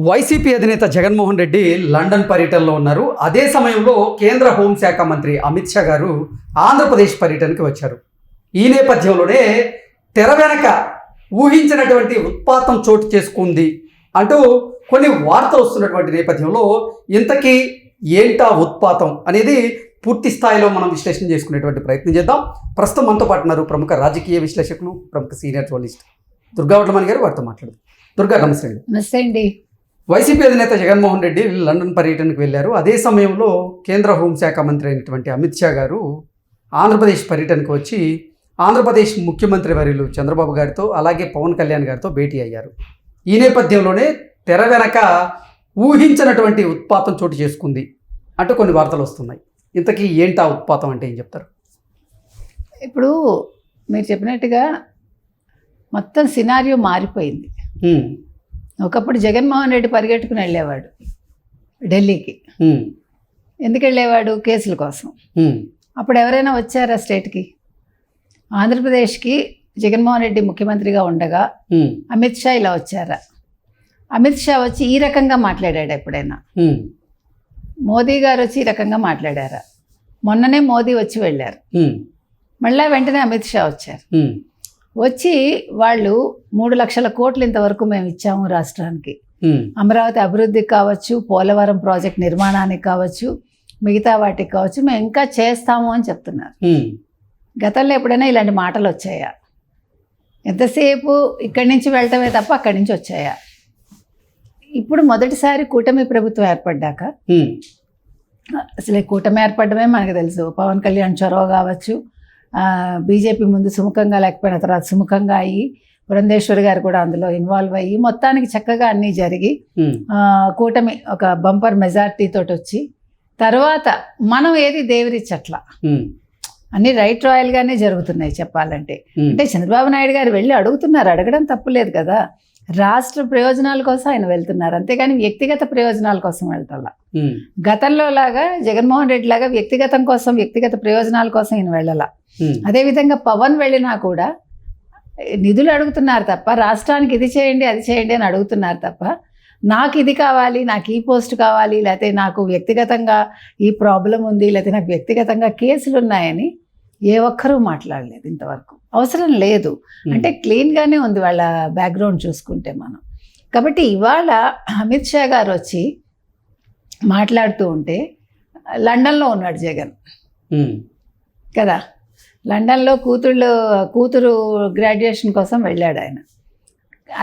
YCP అధినేత Jaganmohan Reddy London పర్యటనలో ఉన్నారు. అదే సమయంలో కేంద్ర హోంశాఖ మంత్రి అమిత్ షా గారు ఆంధ్రప్రదేశ్ పర్యటనకి వచ్చారు. ఈ నేపథ్యంలోనే తెర వెనక ఊహించినటువంటి ఉత్పాతం చోటు చేసుకుంది అంటూ కొన్ని వార్తలు వస్తున్నటువంటి నేపథ్యంలో ఇంతకీ ఏంటా ఉత్పాతం అనేది పూర్తి స్థాయిలో మనం విశ్లేషణ చేసుకునేటువంటి ప్రయత్నం చేద్దాం. ప్రస్తుతం మనతో పాటు ఉన్నారు ప్రముఖ రాజకీయ విశ్లేషకులు, ప్రముఖ సీనియర్ జర్నలిస్ట్ దుర్గా వడ్లమణి గారు. వారితో మాట్లాడు. దుర్గా, నమస్తే అండి. నమస్తే అండి. వైసీపీ అధినేత జగన్మోహన్ రెడ్డి లండన్ పర్యటనకు వెళ్ళారు. అదే సమయంలో కేంద్ర హోంశాఖ మంత్రి అయినటువంటి అమిత్ షా గారు ఆంధ్రప్రదేశ్ పర్యటనకు వచ్చి ఆంధ్రప్రదేశ్ ముఖ్యమంత్రి వర్యులు చంద్రబాబు గారితో అలాగే పవన్ కళ్యాణ్ గారితో భేటీ అయ్యారు. ఈ నేపథ్యంలోనే తెర వెనక ఊహించినటువంటి ఉత్పాతం చోటు చేసుకుంది అంటూ కొన్ని వార్తలు వస్తున్నాయి. ఇంతకీ ఏంటా ఉత్పాతం అంటే ఏం చెప్తారు? ఇప్పుడు మీరు చెప్పినట్టుగా మొత్తం సినారియో మారిపోయింది. ఒకప్పుడు జగన్మోహన్ రెడ్డి పరిగెట్టుకుని వెళ్ళేవాడు ఢిల్లీకి. ఎందుకు వెళ్ళేవాడు? కేసుల కోసం. అప్పుడు ఎవరైనా వచ్చారా స్టేట్కి? ఆంధ్రప్రదేశ్కి జగన్మోహన్ రెడ్డి ముఖ్యమంత్రిగా ఉండగా అమిత్ షా ఇలా వచ్చారా? అమిత్ షా వచ్చి ఈ రకంగా మాట్లాడాడు ఎప్పుడైనా? మోదీ గారు వచ్చి ఈ రకంగా మాట్లాడారా? మొన్ననే మోదీ వచ్చి వెళ్ళారు, మళ్ళీ వెంటనే అమిత్ షా వచ్చారు. వచ్చి వాళ్ళు 3 లక్షల కోట్లు ఇంతవరకు మేము ఇచ్చాము రాష్ట్రానికి, అమరావతి అభివృద్ధికి కావచ్చు, పోలవరం ప్రాజెక్ట్ నిర్మాణానికి కావచ్చు, మిగతా వాటికి కావచ్చు, మేము ఇంకా చేస్తాము అని చెప్తున్నారు. గతంలో ఎప్పుడైనా ఇలాంటి మాటలు వచ్చాయా? ఎంతసేపు ఇక్కడి నుంచి వెళ్ళటమే తప్ప అక్కడి నుంచి వచ్చాయా? ఇప్పుడు మొదటిసారి కూటమి ప్రభుత్వం ఏర్పడ్డాక, అసలు కూటమి ఏర్పడమే మనకు తెలుసు, పవన్ కళ్యాణ్ చొరవ కావచ్చు, బీజేపీ ముందు సుముఖంగా లేకపోయిన తర్వాత సుముఖంగా అయ్యి, పురంధేశ్వరి గారు కూడా అందులో ఇన్వాల్వ్ అయ్యి మొత్తానికి చక్కగా అన్నీ జరిగి కూటమి ఒక బంపర్ మెజార్టీ తోటి వచ్చి, తర్వాత మనం ఏది దేవరిచ్చట్లా, అన్నీ రైట్ రాయల్గానే జరుగుతున్నాయి చెప్పాలంటే. అంటే చంద్రబాబు నాయుడు గారు వెళ్ళి అడుగుతున్నారు, అడగడం తప్పులేదు కదా, రాష్ట్ర ప్రయోజనాల కోసం ఆయన వెళ్తున్నారు, అంతేగాని వ్యక్తిగత ప్రయోజనాల కోసం వెళ్తాలా. గతంలో లాగా జగన్మోహన్ రెడ్డి లాగా వ్యక్తిగతం కోసం, వ్యక్తిగత ప్రయోజనాల కోసం ఈయన వెళ్ళాల. అదేవిధంగా పవన్ వెళ్ళినా కూడా నిధులు అడుగుతున్నారు తప్ప, రాష్ట్రానికి ఇది చేయండి అది చేయండి అని అడుగుతున్నారు తప్ప, నాకు ఇది కావాలి, నాకు ఈ పోస్ట్ కావాలి, లేకపోతే నాకు వ్యక్తిగతంగా ఈ ప్రాబ్లం ఉంది, లేకపోతే నాకు వ్యక్తిగతంగా కేసులు ఉన్నాయని ఏ ఒక్కరూ మాట్లాడలేదు ఇంతవరకు. అవసరం లేదు. అంటే క్లీన్గానే ఉంది వాళ్ళ బ్యాక్గ్రౌండ్ చూసుకుంటే మనం. కాబట్టి ఇవాళ అమిత్ షా గారు వచ్చి మాట్లాడుతూ ఉంటే, లండన్లో ఉన్నాడు జగన్ కదా, లండన్లో కూతురు గ్రాడ్యుయేషన్ కోసం వెళ్ళాడు ఆయన.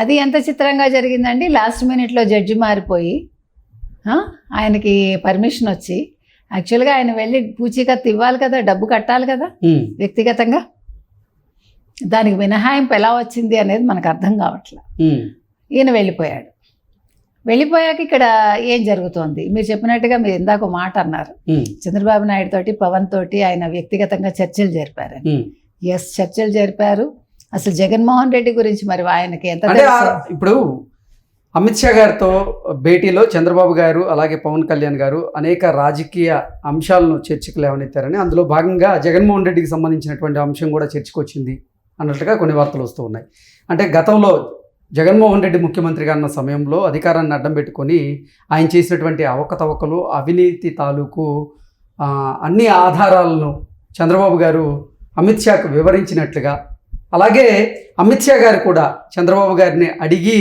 అది ఎంత చిత్రంగా జరిగిందండి. లాస్ట్ మినిట్లో జడ్జి మారిపోయి ఆయనకి పర్మిషన్ వచ్చి, యాక్చువల్గా ఆయన వెళ్ళి పూచీకత్తు ఇవ్వాలి కదా, డబ్బు కట్టాలి కదా వ్యక్తిగతంగా, దానికి మినహాయింపు ఎలా వచ్చింది అనేది మనకు అర్థం కావట్లేదు. ఈయన వెళ్ళిపోయాడు. వెళ్ళిపోయాక ఇక్కడ ఏం జరుగుతోంది? మీరు చెప్పినట్టుగా మీరు ఇందాక మాట అన్నారు, చంద్రబాబు నాయుడు తోటి పవన్ తోటి ఆయన వ్యక్తిగతంగా చర్చలు జరిపారని. ఎస్, చర్చలు జరిపారు. అసలు జగన్మోహన్ రెడ్డి గురించి మరి ఆయనకి ఎంత? ఇప్పుడు అమిత్ షా గారితో భేటీలో చంద్రబాబు గారు అలాగే పవన్ కళ్యాణ్ గారు అనేక రాజకీయ అంశాలను చర్చకు లేవనెత్తారని, అందులో భాగంగా జగన్మోహన్ రెడ్డికి సంబంధించినటువంటి అంశం కూడా చర్చకు వచ్చింది అన్నట్లుగా కొన్ని వార్తలు వస్తూ ఉన్నాయి. అంటే గతంలో జగన్మోహన్ రెడ్డి ముఖ్యమంత్రిగా ఉన్న సమయంలో అధికారాన్ని అడ్డం పెట్టుకొని ఆయన చేసినటువంటి అవకతవకలు, అవినీతి తాలూకు అన్ని ఆధారాలను చంద్రబాబు గారు అమిత్ షాకు వివరించినట్లుగా, అలాగే అమిత్ షా గారు కూడా చంద్రబాబు గారిని అడిగి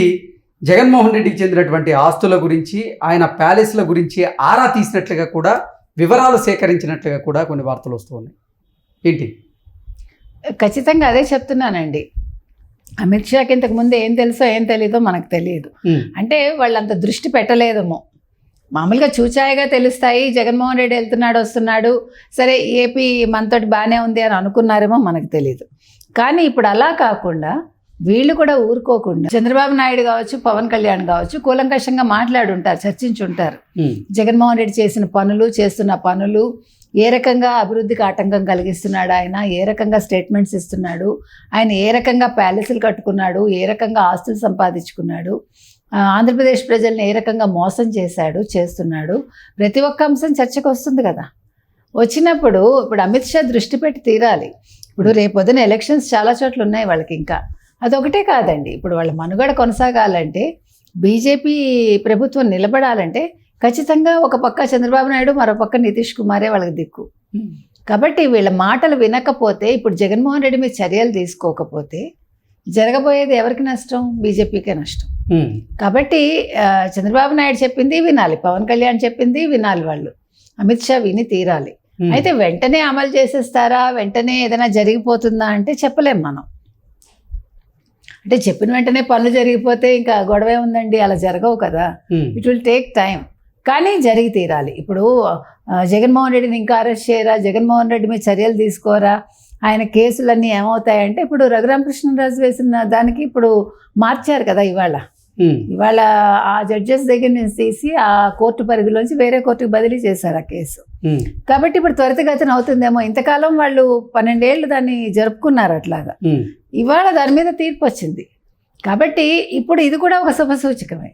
జగన్మోహన్ రెడ్డికి చెందినటువంటి ఆస్తుల గురించి, ఆయన ప్యాలెస్ల గురించి ఆరా తీసినట్లుగా కూడా, వివరాలు సేకరించినట్లుగా కూడా కొన్ని వార్తలు వస్తూ ఉన్నాయి. ఏంటి? ఖచ్చితంగా అదే చెప్తున్నానండి. అమిత్ షాకి ఇంతకు ముందు ఏం తెలుసో ఏం తెలీదో మనకు తెలియదు. అంటే వాళ్ళంత దృష్టి పెట్టలేదేమో. మామూలుగా చూచాయిగా తెలుస్తాయి, జగన్మోహన్ రెడ్డి వెళ్తున్నాడు వస్తున్నాడు, సరే ఏపీ మనతోటి బాగానే ఉంది అని అనుకున్నారేమో మనకు తెలియదు. కానీ ఇప్పుడు అలా కాకుండా వీళ్ళు కూడా ఊరుకోకుండా చంద్రబాబు నాయుడు కావచ్చు, పవన్ కళ్యాణ్ కావచ్చు, కూలంకషంగా మాట్లాడుంటారు, చర్చించుంటారు. జగన్మోహన్ రెడ్డి చేసిన పనులు, చేస్తున్న పనులు, ఏ రకంగా అభివృద్ధికి ఆటంకం కలిగిస్తున్నాడు ఆయన, ఏ రకంగా స్టేట్మెంట్స్ ఇస్తున్నాడు ఆయన, ఏ రకంగా ప్యాలెస్లు కట్టుకున్నాడు, ఏ రకంగా ఆస్తులు సంపాదించుకున్నాడు, ఆంధ్రప్రదేశ్ ప్రజల్ని ఏ రకంగా మోసం చేస్తున్నాడు, ప్రతి ఒక్క అంశం చర్చకు వస్తుంది కదా. వచ్చినప్పుడు ఇప్పుడు అమిత్ షా దృష్టి పెట్టి తీరాలి. ఇప్పుడు రేపొద్దున ఎలక్షన్స్ చాలా చోట్ల ఉన్నాయి వాళ్ళకి. ఇంకా అదొకటే కాదండి, ఇప్పుడు వాళ్ళ మనుగడ కొనసాగాలంటే బీజేపీ ప్రభుత్వం నిలబడాలంటే ఖచ్చితంగా ఒక పక్క చంద్రబాబు నాయుడు, మరో పక్క నితీష్ కుమారే వాళ్ళకి దిక్కు. కాబట్టి వీళ్ళ మాటలు వినకపోతే, ఇప్పుడు జగన్మోహన్ రెడ్డి మీద చర్యలు తీసుకోకపోతే జరగబోయేది ఎవరికి నష్టం? బీజేపీకే నష్టం. కాబట్టి చంద్రబాబు నాయుడు చెప్పింది వినాలి, పవన్ కళ్యాణ్ చెప్పింది వినాలి, వాళ్ళు అమిత్ షా విని తీరాలి. అయితే వెంటనే అమలు చేసేస్తారా, వెంటనే ఏదైనా జరిగిపోతుందా అంటే చెప్పలేం మనం. అంటే చెప్పిన వెంటనే పనులు జరిగిపోతే ఇంకా గొడవే ఉందండి, అలా జరగవు కదా. ఇట్ విల్ టేక్ టైం, కానీ జరిగి తీరాలి. ఇప్పుడు జగన్మోహన్ రెడ్డిని ఇంకా అరెస్ట్ చేయరా, జగన్మోహన్ రెడ్డి మీద చర్యలు తీసుకోరా, ఆయన కేసులన్నీ ఏమవుతాయంటే ఇప్పుడు రఘురామకృష్ణరాజు వేసిన దానికి ఇప్పుడు మార్చారు కదా. ఇవాళ ఆ జడ్జెస్ దగ్గర నుంచి తీసి ఆ కోర్టు పరిధిలోంచి వేరే కోర్టుకు బదిలీ చేశారు ఆ కేసు. కాబట్టి ఇప్పుడు త్వరితగతిన అవుతుందేమో. ఇంతకాలం వాళ్ళు 12 ఏళ్ళు దాన్ని జరుపుకున్నారు అట్లాగా. ఇవాళ దాని మీద తీర్పు వచ్చింది కాబట్టి ఇప్పుడు ఇది కూడా ఒక శుభ సూచకమే.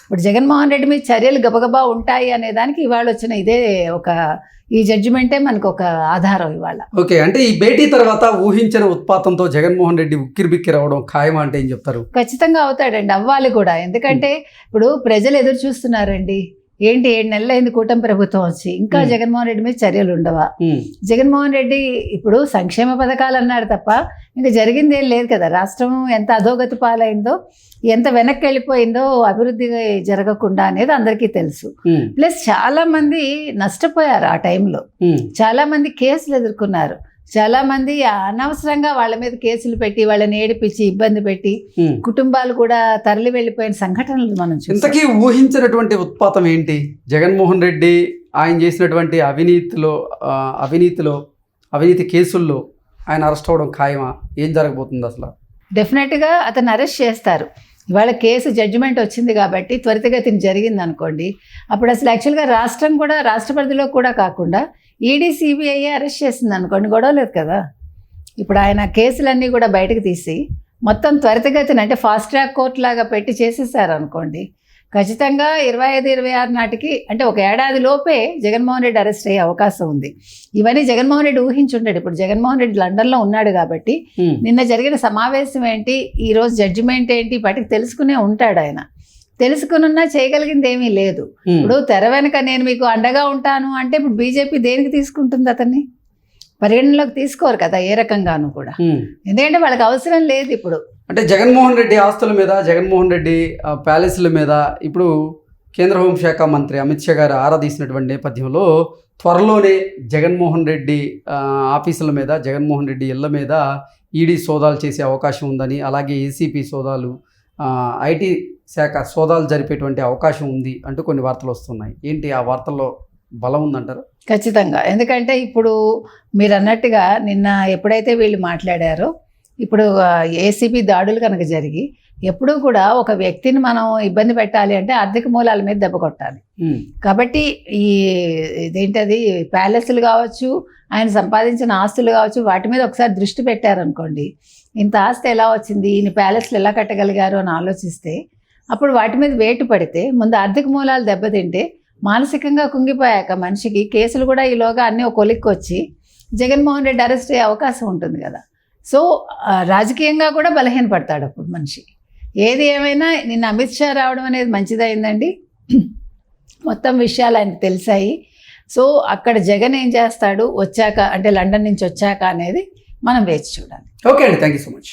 ఇప్పుడు జగన్మోహన్ రెడ్డి మీద చర్యలు గబగబా ఉంటాయి అనే దానికి ఇవాళ వచ్చిన ఇదే ఈ జడ్జిమెంటే మనకు ఒక ఆధారం ఇవాళ. ఓకే, అంటే ఈ భేటీ తర్వాత ఊహించిన ఉత్పాతంతో జగన్మోహన్ రెడ్డి ఉక్కిరిబిక్కిరి అవడం ఖాయం అంటే ఏం చెప్తారు? ఖచ్చితంగా అవుతాడండి, అవ్వాలి కూడా. ఎందుకంటే ఇప్పుడు ప్రజలు ఎదురు చూస్తున్నారండి. ఏంటి 7 నెలలైంది కూటమి ప్రభుత్వం వచ్చి, ఇంకా జగన్మోహన్ రెడ్డి మీద చర్యలు ఉండవా? జగన్మోహన్ రెడ్డి ఇప్పుడు సంక్షేమ పథకాలు అన్నారు తప్ప ఇంకా జరిగింది ఏం లేదు కదా. రాష్ట్రం ఎంత అధోగతి పాలైందో, ఎంత వెనక్కి వెళ్ళిపోయిందో అభివృద్ధి జరగకుండా అనేది అందరికీ తెలుసు. ప్లస్ చాలా మంది నష్టపోయారు ఆ టైంలో, చాలా మంది కేసులు ఎదుర్కొన్నారు, చాలా మంది అనవసరంగా వాళ్ళ మీద కేసులు పెట్టి వాళ్ళని ఏడిపించి ఇబ్బంది పెట్టి కుటుంబాలు కూడా తరలి వెళ్ళిపోయిన సంఘటనలు మనం చూసాం. ఇంతకీ ఊహించినటువంటి ఉత్పాతం ఏంటి? జగన్మోహన్ రెడ్డి ఆయన చేసినటువంటి అవినీతి కేసుల్లో ఆయన అరెస్ట్ అవ్వడం ఖాయమా? ఏం జరగబోతుంది అసలు? డెఫినెట్గా అతను అరెస్ట్ చేస్తారు. ఇవాళ కేసు జడ్జిమెంట్ వచ్చింది కాబట్టి త్వరితగతిని జరిగింది అనుకోండి, అప్పుడు అసలు యాక్చువల్గా రాష్ట్రం కూడా, రాష్ట్ర పరిధిలో కూడా కాకుండా ఈడీ సిబిఐ అరెస్ట్ చేసింది అనుకోండి, గొడవ లేదు కదా. ఇప్పుడు ఆయన కేసులన్నీ కూడా బయటకు తీసి మొత్తం త్వరితగతిని అంటే ఫాస్ట్ ట్రాక్ కోర్టు లాగా పెట్టి చేసేసారు అనుకోండి, ఖచ్చితంగా 25-26 నాటికి అంటే ఒక ఏడాది లోపే జగన్మోహన్ రెడ్డి అరెస్ట్ అయ్యే అవకాశం ఉంది. ఇవన్నీ జగన్మోహన్ రెడ్డి ఊహించుంటాడు. ఇప్పుడు జగన్మోహన్ రెడ్డి లండన్లో ఉన్నాడు కాబట్టి నిన్న జరిగిన సమావేశం ఏంటి, ఈరోజు జడ్జిమెంట్ ఏంటి, వాటికి తెలుసుకునే ఉంటాడు ఆయన. తెలుసుకున్నా చేయగలిగింది ఏమీ లేదు. ఇప్పుడు తెర వెనక నేను మీకు అండగా ఉంటాను అంటే ఇప్పుడు బీజేపీ దేనికి తీసుకుంటుంది? అతన్ని పరిగణనలోకి తీసుకోరు కదా ఏ రకంగానూ కూడా, ఎందుకంటే వాళ్ళకి అవసరం లేదు. ఇప్పుడు అంటే జగన్మోహన్ రెడ్డి ఆస్తుల మీద, జగన్మోహన్ రెడ్డి ప్యాలెస్ల మీద ఇప్పుడు కేంద్ర హోంశాఖ మంత్రి అమిత్ షా గారు ఆరా తీసినటువంటి నేపథ్యంలో త్వరలోనే జగన్మోహన్ రెడ్డి ఆఫీసుల మీద, జగన్మోహన్ రెడ్డి ఇళ్ల మీద ఈడీ సోదాలు చేసే అవకాశం ఉందని, అలాగే ఏసీపీ సోదాలు, ఐటీ శాఖ సోదాలు జరిపేటువంటి అవకాశం ఉంది అంటూ కొన్ని వార్తలు వస్తున్నాయి. ఏంటి ఆ వార్తల్లో బలం ఉందంటారు? ఖచ్చితంగా, ఎందుకంటే ఇప్పుడు మీరు అన్నట్టుగా నిన్న ఎప్పుడైతే వీళ్ళు మాట్లాడారో, ఇప్పుడు ఏసీపీ దాడులు కనుక జరిగి ఎప్పుడూ కూడా ఒక వ్యక్తిని మనం ఇబ్బంది పెట్టాలి అంటే ఆర్థిక మూలాల మీద దెబ్బ కొట్టాలి. కాబట్టి ఇదేంటది ప్యాలెస్లు కావచ్చు, ఆయన సంపాదించిన ఆస్తులు కావచ్చు, వాటి మీద ఒకసారి దృష్టి పెట్టారనుకోండి, ఇంత ఆస్తి ఎలా వచ్చింది, ఈయన ప్యాలెస్లు ఎలా కట్టగలిగారు అని ఆలోచిస్తే, అప్పుడు వాటి మీద వేటు పడితే ముందు ఆర్థిక మూలాలు దెబ్బతింటే మానసికంగా కుంగిపోయాక మనిషికి కేసులు కూడా ఈలోగా అన్నీ ఒక కొలిక్కి వచ్చి జగన్మోహన్ రెడ్డి అరెస్ట్ అయ్యే అవకాశం ఉంటుంది కదా. సో రాజకీయంగా కూడా బలహీనపడతాడు అప్పుడు మనిషి. ఏది ఏమైనా నిన్న అమిత్ షా రావడం అనేది మంచిదైందండి. మొత్తం విషయాలు ఆయనకు తెలిసాయి. సో అక్కడ జగన్ ఏం చేస్తాడు వచ్చాక, అంటే లండన్ నుంచి వచ్చాక అనేది మనం వేచి చూడాలి. ఓకే అండి, థ్యాంక్ యూ సో మచ్.